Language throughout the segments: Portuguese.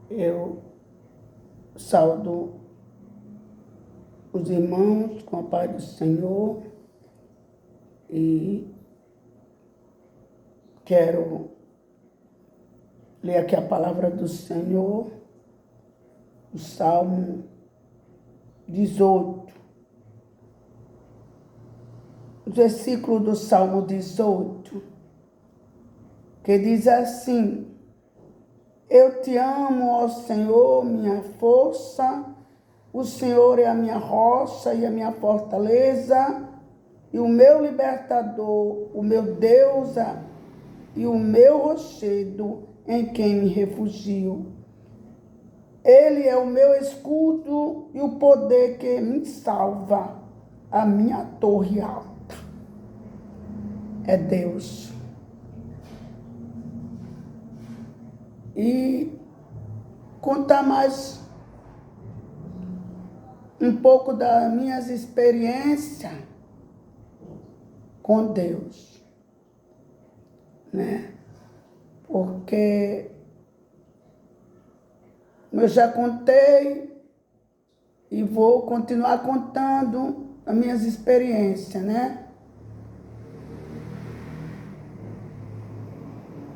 Eu saúdo os irmãos com a paz do Senhor e quero ler aqui a palavra do Senhor, o Salmo 18. O versículo do Salmo 18, que diz assim: Eu te amo, ó Senhor, minha força, o Senhor é a minha rocha e a minha fortaleza, e o meu libertador, o meu Deus e o meu rochedo, em quem me refugio. Ele é o meu escudo e o poder que me salva, a minha torre alta. É Deus. E contar mais um pouco das minhas experiências com Deus, né? Porque eu já contei e vou continuar contando as minhas experiências, né?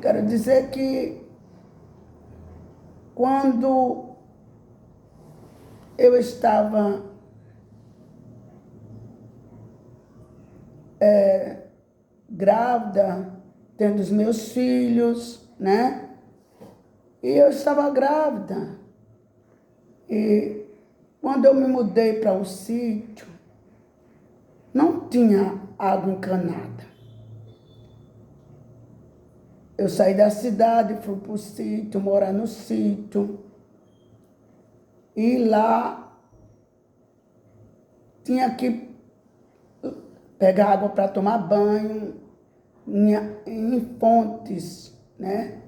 Quero dizer que quando eu estava grávida, tendo os meus filhos, né? E eu estava grávida. E quando eu me mudei para o sítio, não tinha água encanada. Eu saí da cidade, fui para o sítio, morar no sítio. E lá tinha que pegar água para tomar banho em fontes, né?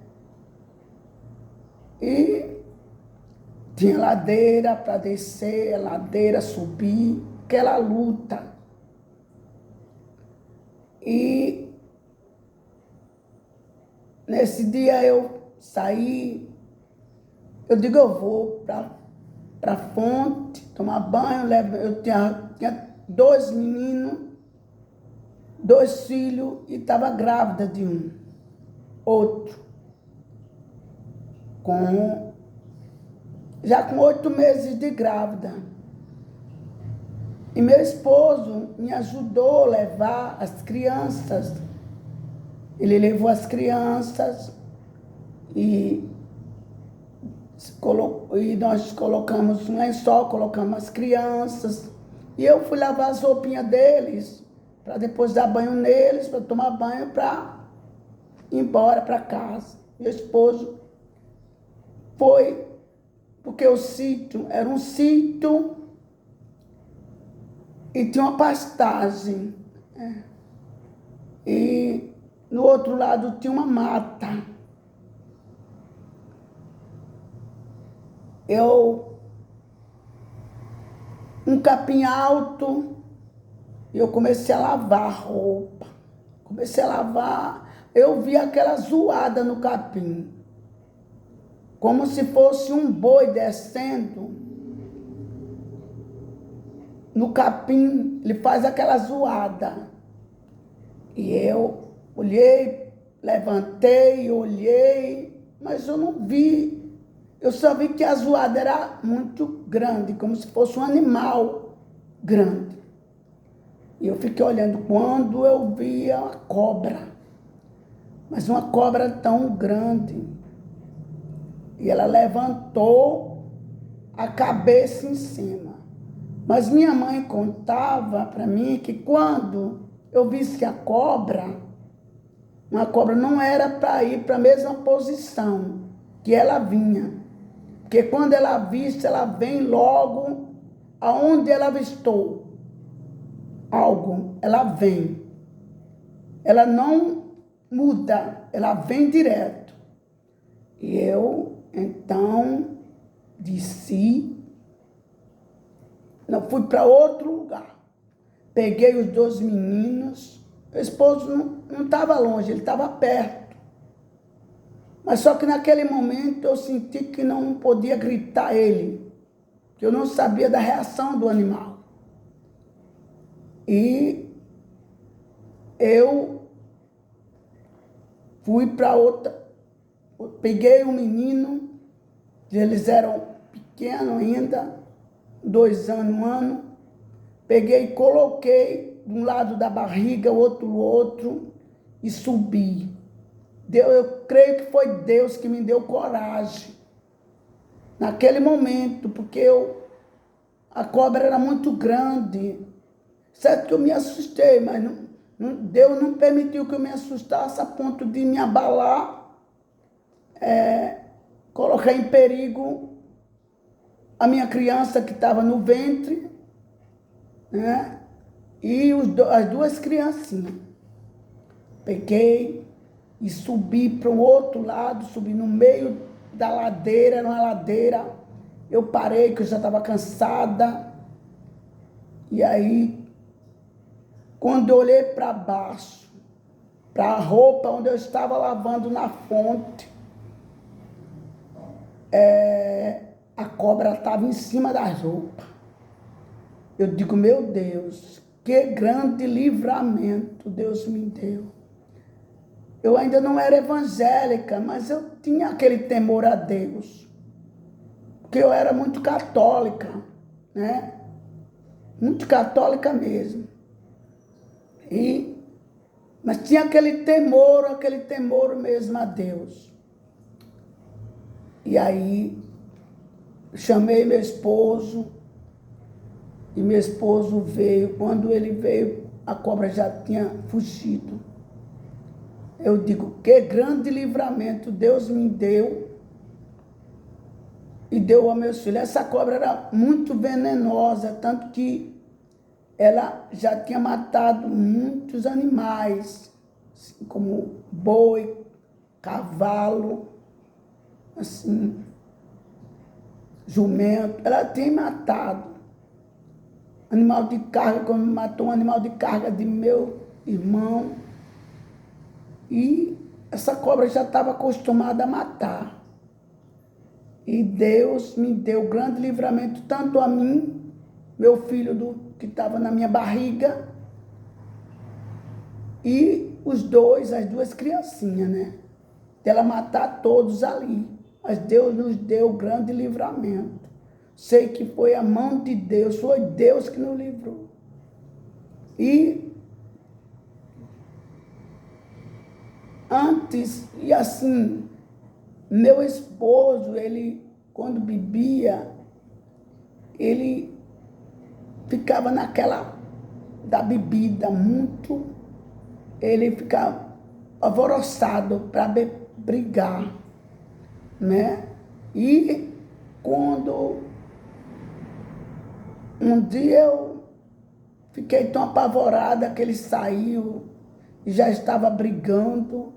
E tinha ladeira para descer, ladeira subir, aquela luta. E nesse dia eu saí, eu digo, eu vou para a fonte, tomar banho, eu tinha 2 meninos, 2 filhos, e estava grávida de um, outro, já com 8 meses de grávida. E meu esposo me ajudou a levar as crianças. Ele levou as crianças e nós colocamos um lençol, colocamos as crianças. E eu fui lavar as roupinhas deles, para depois dar banho neles, para tomar banho, para ir embora para casa. Meu esposo foi, porque o sítio era um sítio e tinha uma pastagem. E no outro lado tinha uma mata. Um capim alto, e eu comecei a lavar a roupa. Comecei a lavar, eu vi aquela zoada no capim, como se fosse um boi descendo no capim, ele faz aquela zoada. E eu olhei, levantei, olhei, mas eu não vi. Eu só vi que a zoada era muito grande, como se fosse um animal grande. E eu fiquei olhando quando eu vi a cobra, mas uma cobra tão grande. E ela levantou a cabeça em cima. Mas minha mãe contava para mim que quando eu visse a cobra, uma cobra não era para ir para a mesma posição que ela vinha. Porque quando ela visse, ela vem logo aonde ela avistou algo, ela vem. Ela não muda, ela vem direto. E eu, então, desci, não fui para outro lugar. Peguei os 2 meninos, o esposo não estava longe, ele estava perto. Mas só que naquele momento eu senti que não podia gritar ele, que eu não sabia da reação do animal. E eu fui para outra, peguei um menino, eles eram pequenos ainda, 2 anos, 1 ano, peguei e coloquei de um lado da barriga, o outro, e subi. Eu creio que foi Deus que me deu coragem naquele momento, porque a cobra era muito grande. Certo que eu me assustei, mas Deus não permitiu que eu me assustasse a ponto de me abalar, colocar em perigo a minha criança que estava no ventre, né? E as 2 criancinhas. Peguei e subi para o outro lado, subi no meio da ladeira, era uma ladeira. Eu parei, que eu já estava cansada. E aí, quando eu olhei para baixo, para a roupa onde eu estava lavando na fonte, a cobra estava em cima das roupas. Eu digo, meu Deus, que grande livramento Deus me deu. Eu ainda não era evangélica, mas eu tinha aquele temor a Deus. Porque eu era muito católica, né? Muito católica mesmo. Mas tinha aquele temor mesmo a Deus. E aí, chamei meu esposo, e meu esposo veio. Quando ele veio, a cobra já tinha fugido. Eu digo, que grande livramento Deus me deu e deu a meus filhos. Essa cobra era muito venenosa, tanto que ela já tinha matado muitos animais, assim, como boi, cavalo, assim, jumento. Ela tinha matado animal de carga, como matou um animal de carga de meu irmão. E essa cobra já estava acostumada a matar. E Deus me deu grande livramento, tanto a mim, meu filho que estava na minha barriga, e as 2 criancinhas, né? Dela matar todos ali. Mas Deus nos deu grande livramento. Sei que foi a mão de Deus, foi Deus que nos livrou. E antes, e assim, meu esposo, ele, quando bebia, ele ficava naquela da bebida muito, ele ficava alvoroçado para brigar, né? E quando um dia eu fiquei tão apavorada que ele saiu e já estava brigando,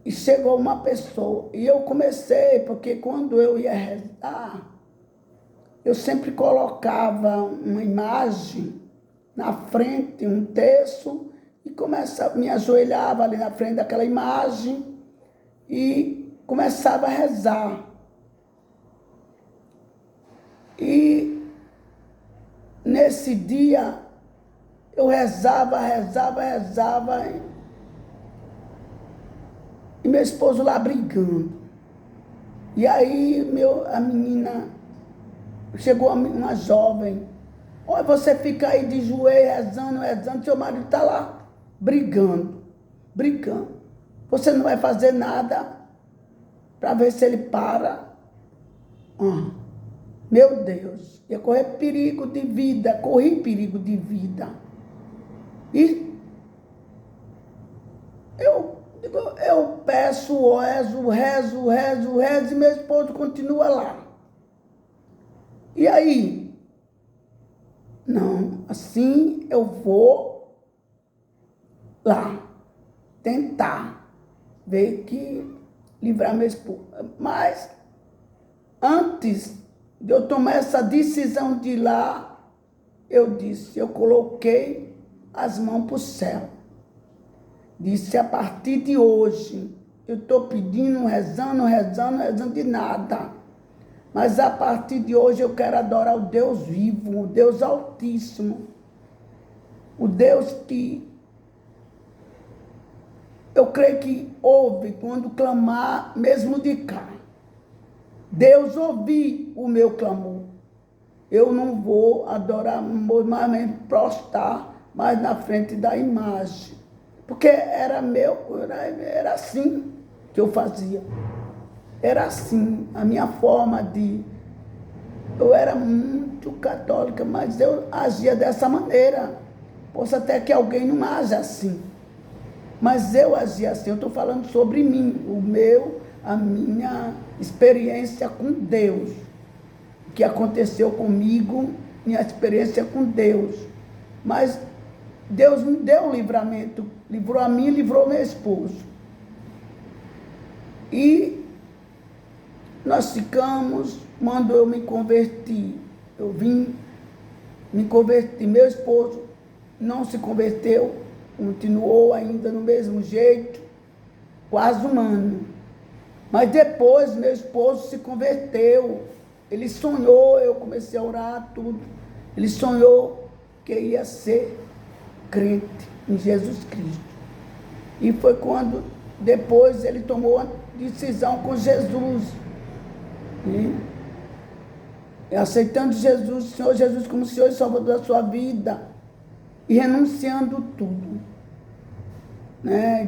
e chegou uma pessoa, e eu comecei, porque quando eu ia rezar, eu sempre colocava uma imagem na frente, um terço, e me ajoelhava ali na frente daquela imagem e começava a rezar. E nesse dia eu rezava, e meu esposo lá brigando. E aí a menina, chegou uma jovem, olha, você fica aí de joelho rezando, seu marido está lá brigando. Você não vai fazer nada para ver se ele para. Meu Deus, ia corri perigo de vida. E eu peço, rezo, e meu esposo continua lá. E aí? Não, assim eu vou lá tentar ver que livrar meu esposo. Mas antes de eu tomar essa decisão de ir lá, eu coloquei as mãos para o céu. Disse, a partir de hoje, eu estou pedindo, rezando de nada. Mas a partir de hoje eu quero adorar o Deus vivo, o Deus Altíssimo. O Deus que eu creio que ouve quando clamar, mesmo de cá. Deus ouviu o meu clamor. Eu não vou adorar, não vou mais me prostrar mais na frente da imagem. Porque era assim que eu fazia. Era assim, a minha forma de... Eu era muito católica, mas eu agia dessa maneira. Posso até que alguém não age assim. Mas eu agia assim, eu estou falando sobre mim, a minha experiência com Deus. O que aconteceu comigo, minha experiência com Deus. Mas Deus me deu um livramento, livrou a mim e livrou meu esposo. E nós ficamos, quando eu me converti, eu vim me converti, meu esposo não se converteu, continuou ainda no mesmo jeito, quase um ano. Mas depois meu esposo se converteu, ele sonhou, eu comecei a orar, tudo. Ele sonhou que ia ser crente em Jesus Cristo. E foi quando depois ele tomou a decisão com Jesus. E aceitando Jesus, o Senhor Jesus como Senhor e Salvador da sua vida. E renunciando tudo.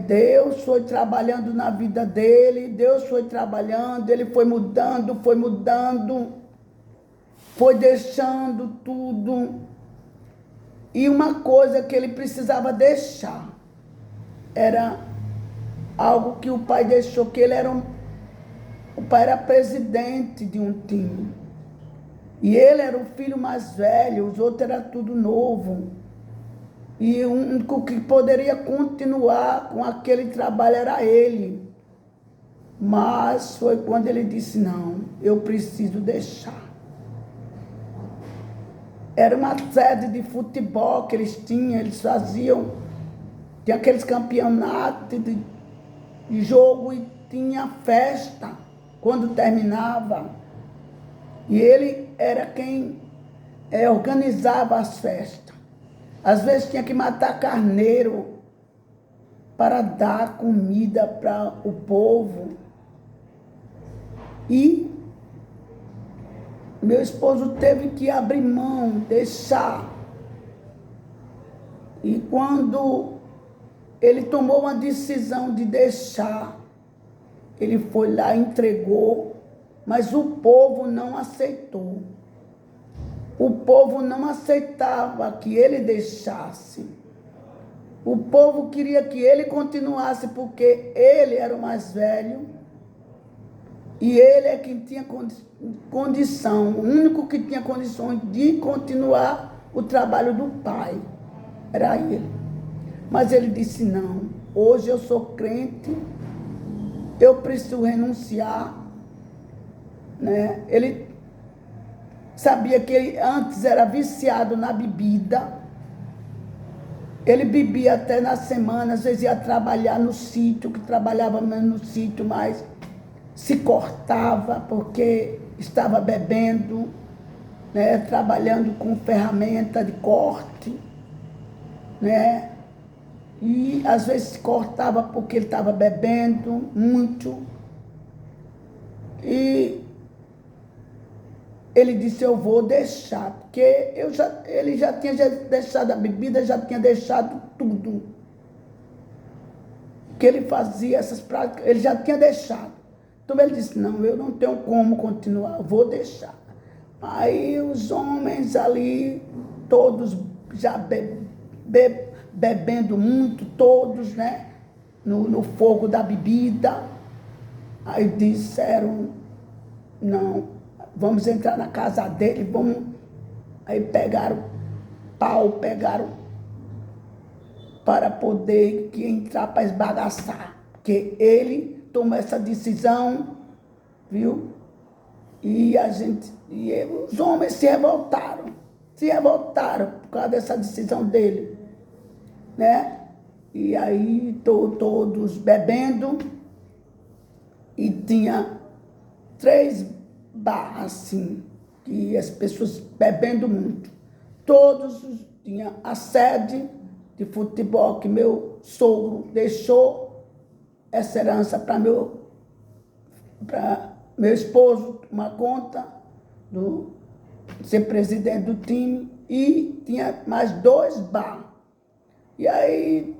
Deus foi trabalhando na vida dele, Deus foi trabalhando, ele foi mudando, foi deixando tudo. E uma coisa que ele precisava deixar, era algo que o pai deixou, que ele era o pai era presidente de um time. E ele era o filho mais velho, os outros eram tudo novo. E o único que poderia continuar com aquele trabalho era ele. Mas foi quando ele disse, não, eu preciso deixar. Era uma sede de futebol que eles tinham, eles faziam, tinha aqueles campeonatos de jogo e tinha festa quando terminava. E ele era quem organizava as festas. Às vezes tinha que matar carneiro para dar comida para o povo. E meu esposo teve que abrir mão, deixar. E quando ele tomou uma decisão de deixar, ele foi lá e entregou, mas o povo não aceitou. O povo não aceitava que ele deixasse. O povo queria que ele continuasse porque ele era o mais velho e ele é quem tinha condição, o único que tinha condições de continuar o trabalho do pai. Era ele. Mas ele disse, não, hoje eu sou crente, eu preciso renunciar. Ele sabia que ele antes era viciado na bebida. Ele bebia até na semana, às vezes ia trabalhar no sítio, que trabalhava menos no sítio, mas se cortava porque estava bebendo, trabalhando com ferramenta de corte, e às vezes se cortava porque ele estava bebendo muito. E ele disse, eu vou deixar, porque ele já tinha deixado a bebida, já tinha deixado tudo. Que ele fazia, essas práticas, ele já tinha deixado. Então ele disse, não, eu não tenho como continuar, eu vou deixar. Aí os homens ali, todos já bebendo muito, todos, no fogo da bebida. Aí disseram, não, vamos entrar na casa dele, vamos. Aí pegaram pau, para poder entrar para esbagaçar. Porque ele tomou essa decisão, viu? E os homens se revoltaram por causa dessa decisão dele, E aí todos bebendo, tinha 3 bar, assim, que as pessoas bebendo muito. Tinha a sede de futebol que meu sogro deixou essa herança para meu esposo tomar conta, ser presidente do time, e tinha mais 2 bar. E aí,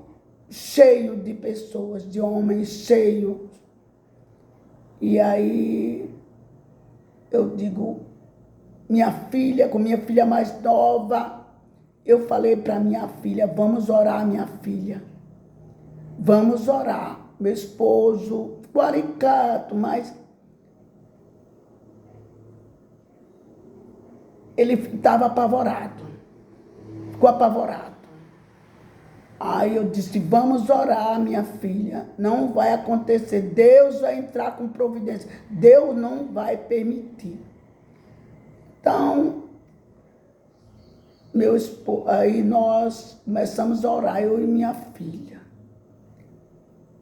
cheio de pessoas, de homens, cheio. E aí, eu digo, com minha filha mais nova, eu falei para minha filha, vamos orar, minha filha. Vamos orar. Meu esposo ficou aricato, mas ele estava apavorado. Ficou apavorado. Aí eu disse, vamos orar, minha filha. Não vai acontecer. Deus vai entrar com providência. Deus não vai permitir. Então, aí nós começamos a orar, eu e minha filha.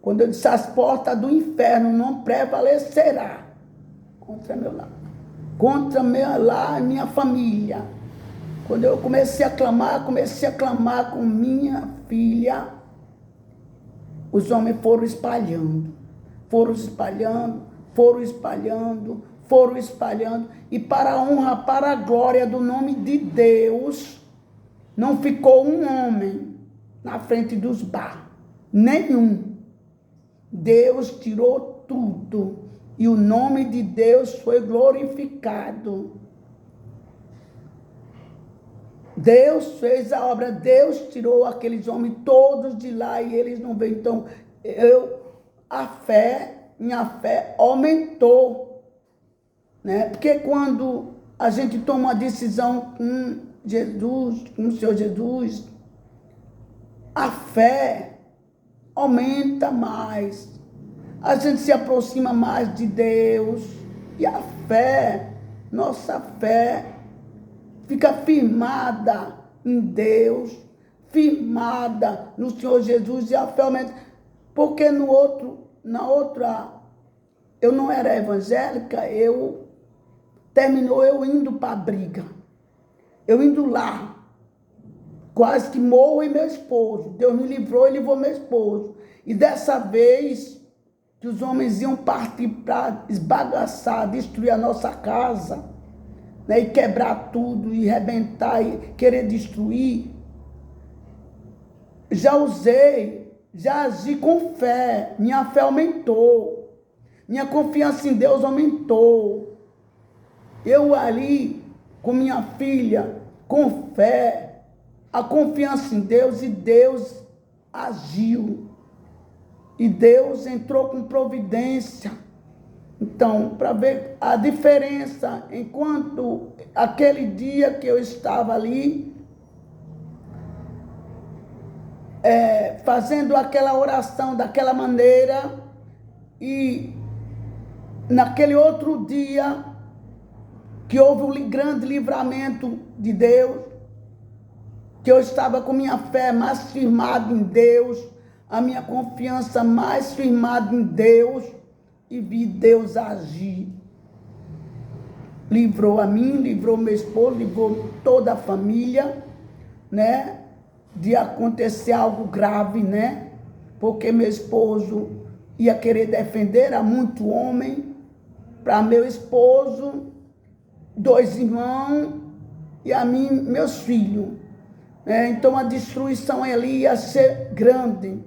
Quando eu disse, as portas do inferno não prevalecerá contra meu lar. Contra meu lar e minha família. Quando eu comecei a clamar com minha filha, os homens foram espalhando, e para a honra, para a glória do nome de Deus, não ficou um homem na frente dos bar, nenhum. Deus tirou tudo, e o nome de Deus foi glorificado. Deus fez a obra, Deus tirou aqueles homens todos de lá e eles não veem. Então, minha fé aumentou, né? Porque quando a gente toma uma decisão com Jesus, com o Senhor Jesus, a fé aumenta mais, a gente se aproxima mais de Deus, e a fé, nossa fé, fica firmada em Deus, firmada no Senhor Jesus, e a fé aumenta. Porque na outra, eu não era evangélica, terminou eu indo para a briga. Eu indo lá, quase que morro e meu esposo. Deus me livrou e livrou meu esposo. E dessa vez, que os homens iam partir para esbagaçar, destruir a nossa casa, né, e quebrar tudo, e arrebentar, e querer destruir, já agi com fé, minha fé aumentou, minha confiança em Deus aumentou. Eu ali, com minha filha, com fé, a confiança em Deus, e Deus agiu, e Deus entrou com providência. Então, para ver a diferença, enquanto aquele dia que eu estava ali, fazendo aquela oração daquela maneira, e naquele outro dia, que houve um grande livramento de Deus, que eu estava com minha fé mais firmada em Deus, a minha confiança mais firmada em Deus, e vi Deus agir. Livrou a mim, livrou meu esposo, livrou toda a família, né? De acontecer algo grave, né? Porque meu esposo ia querer defender, era muito homem, para meu esposo, 2 irmãos, e a mim, meus filhos. Então a destruição ali ia ser grande.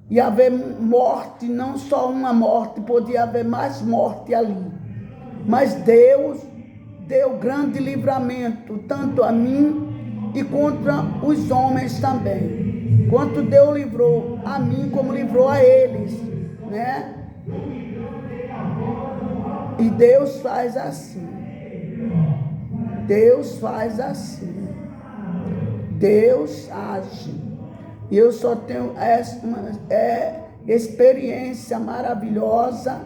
Ia haver morte, não só uma morte, podia haver mais morte ali. Mas Deus deu grande livramento, tanto a mim e contra os homens também. Quanto Deus livrou a mim, como livrou a eles, né? E Deus faz assim. Deus faz assim. Deus age. E eu só tenho essa experiência maravilhosa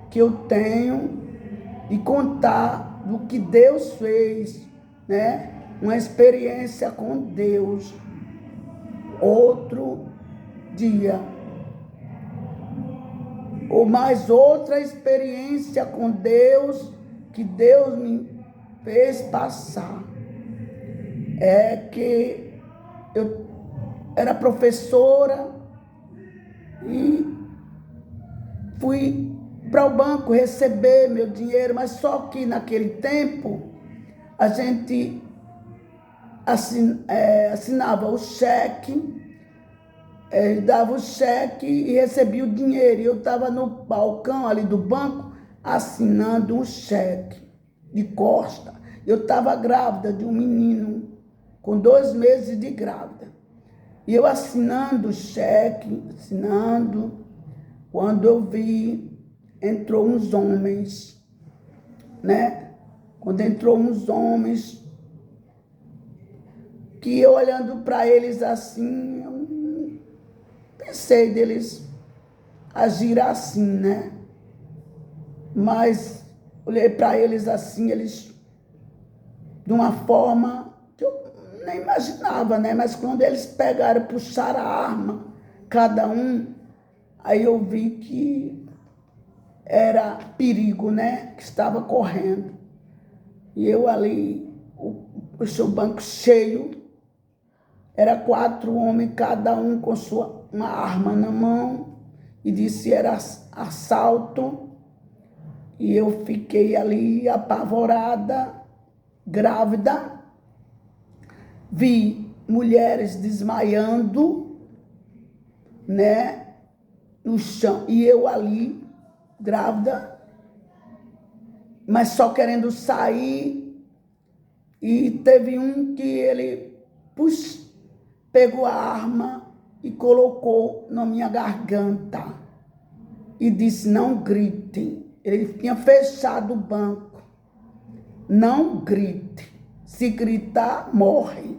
que eu tenho e contar do que Deus fez, né? Uma experiência com Deus. Outro dia. ou mais outra experiência com Deus que Deus me fez passar. É que eu era professora e fui para o banco receber meu dinheiro, mas só que naquele tempo a gente assinava o cheque, dava o cheque e recebia o dinheiro. E eu estava no balcão ali do banco assinando um cheque de costa. Eu estava grávida de um menino, com 2 meses de grávida. E eu assinando o cheque, quando eu vi, entrou uns homens, né? Quando entrou uns homens, que eu olhando para eles assim, eu pensei deles agir assim, né? Mas olhei para eles assim, eles de uma forma que eu nem imaginava, né? Mas quando eles pegaram, puxaram a arma, cada um, aí eu vi que era perigo, né? Que estava correndo. E eu ali, o seu banco cheio, era 4 homens, cada um com uma arma na mão, e disse era assalto. E eu fiquei ali apavorada, grávida. Vi mulheres desmaiando, né, no chão. E eu ali, grávida, mas só querendo sair. E teve um que ele pegou a arma e colocou na minha garganta. E disse, não grite. Ele tinha fechado o banco. Não grite. Se gritar, morre.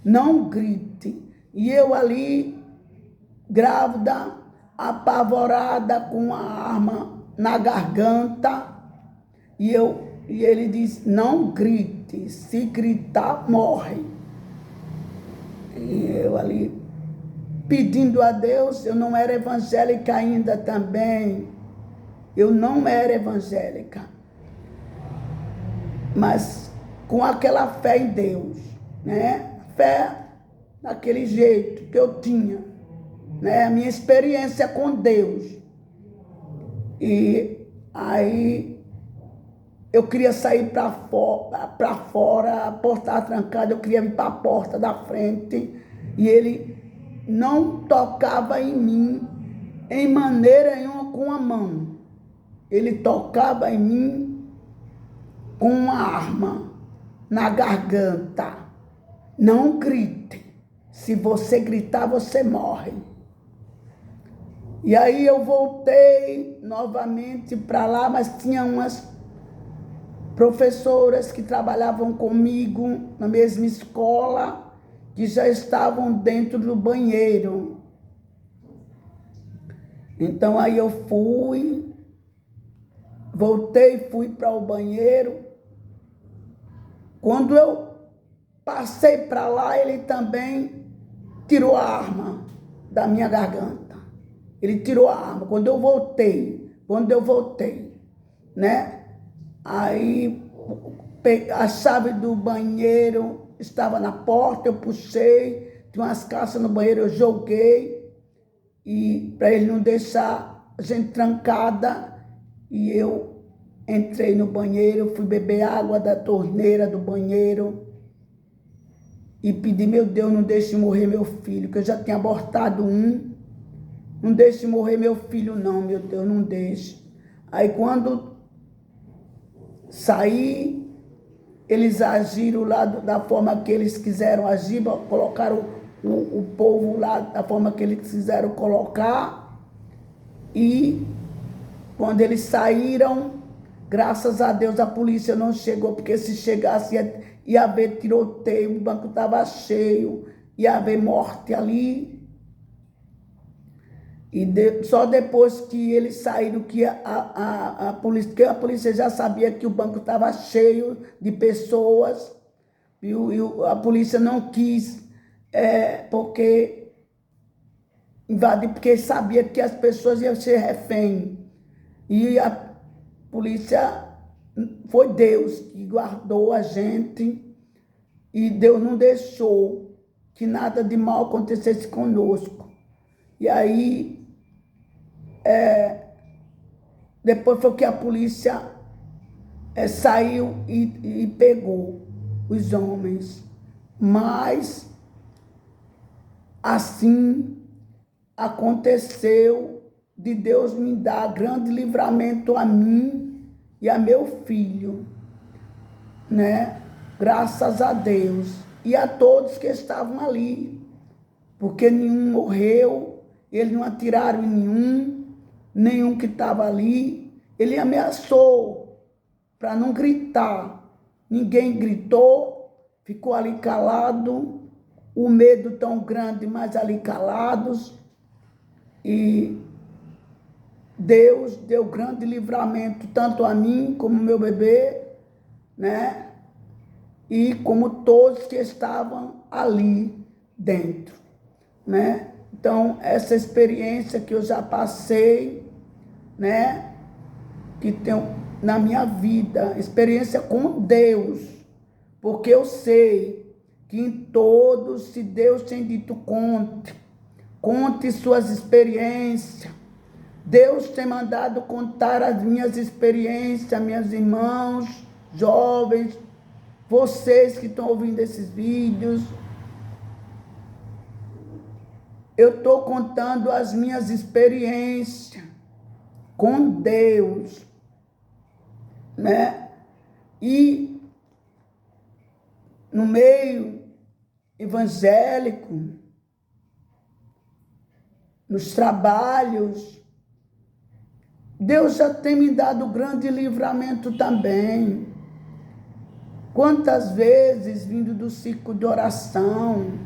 Não grite. E eu ali, grávida, apavorada, com a arma na garganta. E ele disse, não grite. Se gritar, morre. E eu ali, pedindo a Deus, eu não era evangélica ainda também. Eu não era evangélica. Mas com aquela fé em Deus, né? Fé daquele jeito que eu tinha, né? A minha experiência com Deus. E aí eu queria sair para fora, a porta estava trancada, eu queria ir para a porta da frente. E ele não tocava em mim em maneira nenhuma com a mão. Ele tocava em mim com uma arma na garganta. Não grite. Se você gritar, você morre. E aí eu voltei novamente para lá, mas tinha umas professoras que trabalhavam comigo na mesma escola, que já estavam dentro do banheiro. Então aí eu voltei, fui para o banheiro. Quando eu passei para lá, ele também tirou a arma da minha garganta. Ele tirou a arma. Quando eu voltei, né? Aí a chave do banheiro estava na porta, eu puxei, tinha umas caixas no banheiro, eu joguei, e para ele não deixar a gente trancada, e eu entrei no banheiro, fui beber água da torneira do banheiro e pedi, meu Deus, não deixe morrer meu filho, que eu já tinha abortado um, não deixe morrer meu filho não, meu Deus, não deixe. Aí quando saí, eles agiram lá da forma que eles quiseram agir, colocaram o povo lá da forma que eles quiseram colocar. E quando eles saíram, graças a Deus a polícia não chegou, porque se chegasse ia haver tiroteio, o banco estava cheio, ia haver morte ali. E só depois que eles saíram, que a polícia já sabia que o banco estava cheio de pessoas, a polícia não quis, porque invadir, porque sabia que as pessoas iam ser refém. E a polícia, foi Deus que guardou a gente, e Deus não deixou que nada de mal acontecesse conosco. E aí, depois foi que a polícia saiu e pegou os homens. Mas, assim, aconteceu de Deus me dar grande livramento a mim e a meu filho, né? Graças a Deus. E a todos que estavam ali, porque nenhum morreu, eles não atiraram em nenhum que estava ali. Ele ameaçou para não gritar. Ninguém gritou, ficou ali calado, o medo tão grande, mas ali calados. E Deus deu grande livramento tanto a mim como meu bebê, né? E como todos que estavam ali dentro, né? Então, essa experiência que eu já passei, né? Que tenho na minha vida, experiência com Deus, porque eu sei que em todos, se Deus tem dito, conte suas experiências. Deus tem mandado contar as minhas experiências, meus irmãos, jovens, vocês que estão ouvindo esses vídeos. Eu estou contando as minhas experiências com Deus, né? E no meio evangélico, nos trabalhos, Deus já tem me dado grande livramento também. Quantas vezes, vindo do ciclo de oração,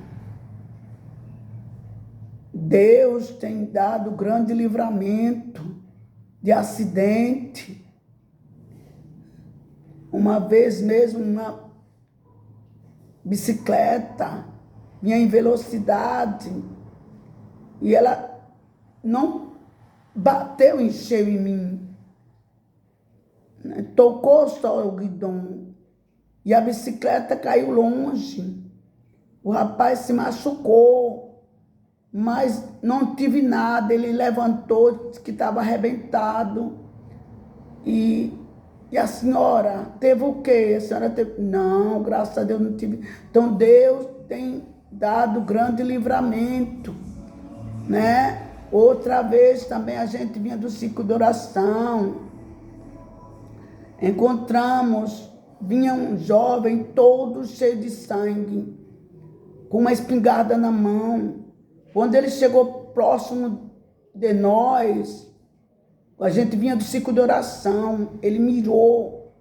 Deus tem dado grande livramento de acidente. Uma vez mesmo, uma bicicleta vinha em velocidade e ela não bateu em cheio em mim, né? Tocou só o guidão e a bicicleta caiu longe. O rapaz se machucou, mas não tive nada. Ele levantou, disse que estava arrebentado. E a senhora teve o quê? A senhora teve... Não, graças a Deus não tive. Então Deus tem dado grande livramento, né? Outra vez também a gente vinha do ciclo de oração. Encontramos, vinha um jovem todo cheio de sangue, com uma espingarda na mão. Quando ele chegou próximo de nós, a gente vinha do ciclo de oração, ele mirou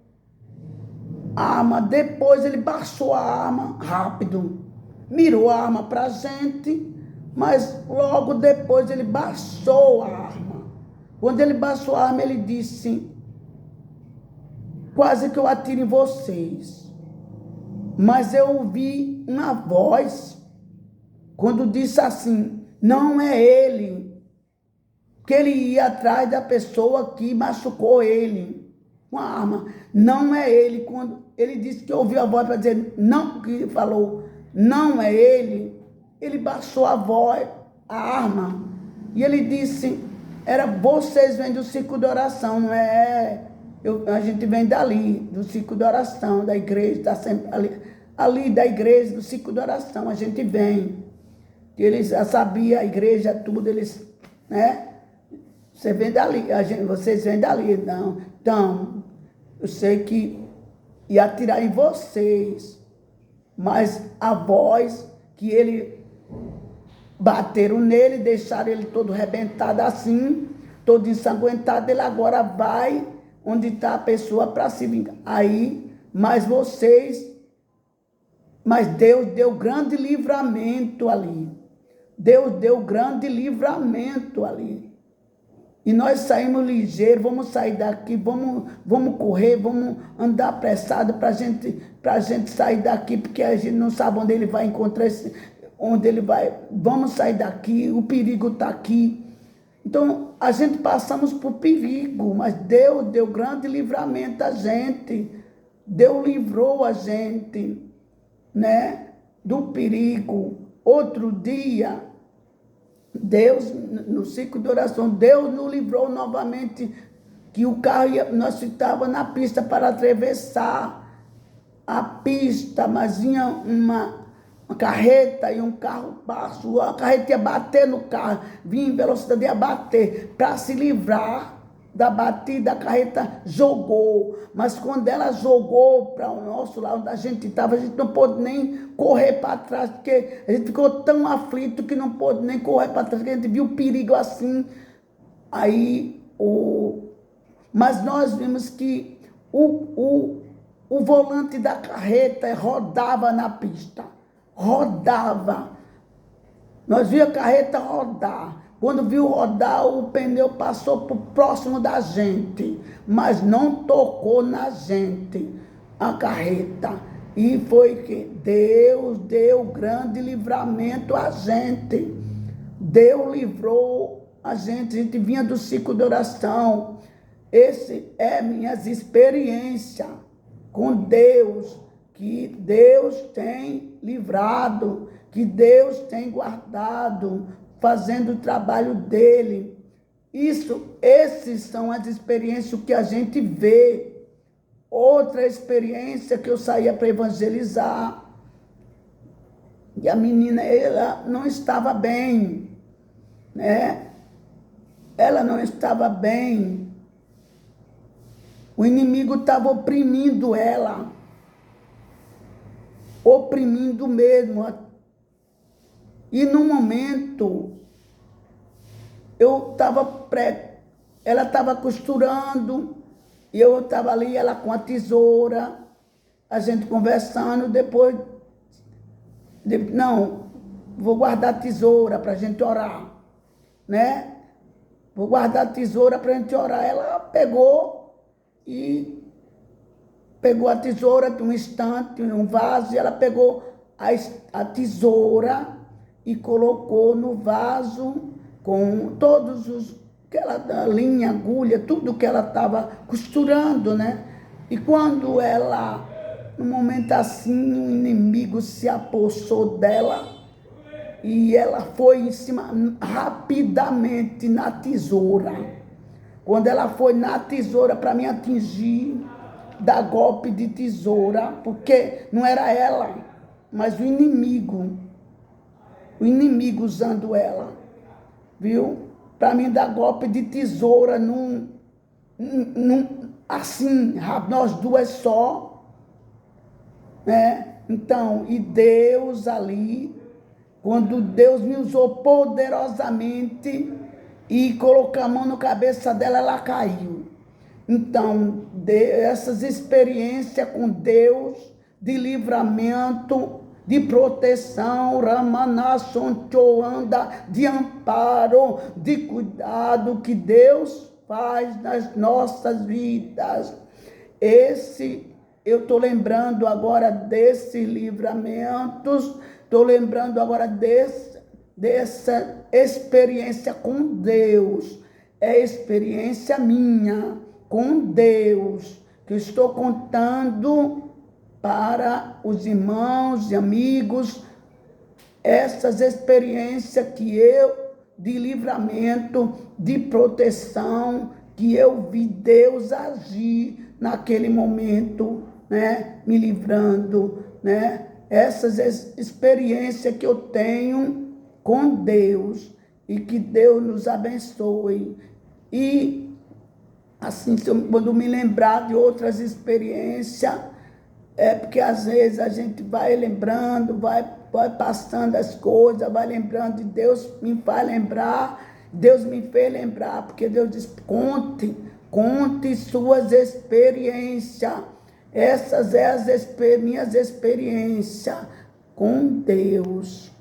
a arma, depois ele baixou a arma rápido, mirou a arma para a gente, mas logo depois ele baixou a arma. Quando ele baixou a arma, ele disse: quase que eu atiro em vocês. Mas eu ouvi uma voz, quando disse assim: não é ele, que ele ia atrás da pessoa que machucou ele com a arma. Não é ele. Quando ele disse que ouviu a voz para dizer não, que falou não é ele, ele baixou a voz, a arma, e ele disse: vocês vêm do ciclo de oração, não é? A gente vem dali, do ciclo de oração, da igreja, está sempre ali da igreja, do ciclo de oração, a gente vem. Eles já sabiam, a igreja, tudo, eles, né? Você vem dali, vocês vêm dali, não. Então, eu sei que ia atirar em vocês, mas a voz que ele bateram nele, deixaram ele todo arrebentado assim, todo ensanguentado, ele agora vai onde está a pessoa para se vingar. Aí, mas Deus deu grande livramento ali. Deus deu grande livramento ali. E nós saímos ligeiros, vamos sair daqui, vamos correr, vamos andar apressado para a gente sair daqui, porque a gente não sabe onde ele vai encontrar onde ele vai, vamos sair daqui, o perigo está aqui. Então, a gente passamos por perigo, mas Deus deu grande livramento a gente. Deus livrou a gente, né, do perigo. Outro dia, Deus, no ciclo de oração, Deus nos livrou novamente, que o carro, nós estávamos na pista para atravessar a pista, mas vinha uma carreta e um carro passou, a carreta ia bater no carro, vinha em velocidade, ia bater, para se livrar da batida, a carreta jogou, mas quando ela jogou para o nosso lado, onde a gente estava, a gente não pôde nem correr para trás, porque a gente ficou tão aflito que não pôde nem correr para trás, porque a gente viu o perigo assim. Aí, mas nós vimos que o volante da carreta rodava na pista, rodava. Nós vimos a carreta rodar. Quando viu rodar, o pneu passou por próximo da gente, mas não tocou na gente, a carreta. E foi que Deus deu grande livramento a gente. Deus livrou a gente vinha do ciclo de oração. Esse é minhas experiências com Deus, que Deus tem livrado, que Deus tem guardado, fazendo o trabalho dele. Esses são as experiências que a gente vê. Outra experiência que eu saía para evangelizar. E a menina, ela não estava bem, né? Ela não estava bem. O inimigo estava oprimindo ela. Oprimindo mesmo. E no momento, ela estava costurando, e eu estava ali, ela com a tesoura, a gente conversando, depois, não, vou guardar a tesoura para a gente orar, né? Vou guardar a tesoura para a gente orar. Ela pegou a tesoura de um estante, um vaso, e ela pegou a tesoura e colocou no vaso com todos aquela linha, agulha, tudo que ela estava costurando, né? E quando ela, no momento assim, o inimigo se apossou dela e ela foi em cima rapidamente na tesoura. Quando ela foi na tesoura para me atingir, dar golpe de tesoura, porque não era ela, mas o inimigo usando ela, viu? Para mim dar golpe de tesoura, assim, nós duas só, né? Então, e Deus ali, quando Deus me usou poderosamente e colocou a mão na cabeça dela, ela caiu. Então, essas experiências com Deus, de livramento, de proteção, de amparo, de cuidado que Deus faz nas nossas vidas. Eu estou lembrando agora desses livramentos, estou lembrando agora dessa experiência com Deus. É experiência minha com Deus, que eu estou contando para os irmãos e amigos, essas experiências de livramento, de proteção, que eu vi Deus agir naquele momento, né, me livrando, né, essas experiências que eu tenho com Deus, e que Deus nos abençoe. E assim, quando me lembrar de outras experiências, porque às vezes a gente vai lembrando, vai passando as coisas, vai lembrando, e Deus me faz lembrar, Deus me fez lembrar, porque Deus diz, conte suas experiências. Essas são as minhas experiências com Deus.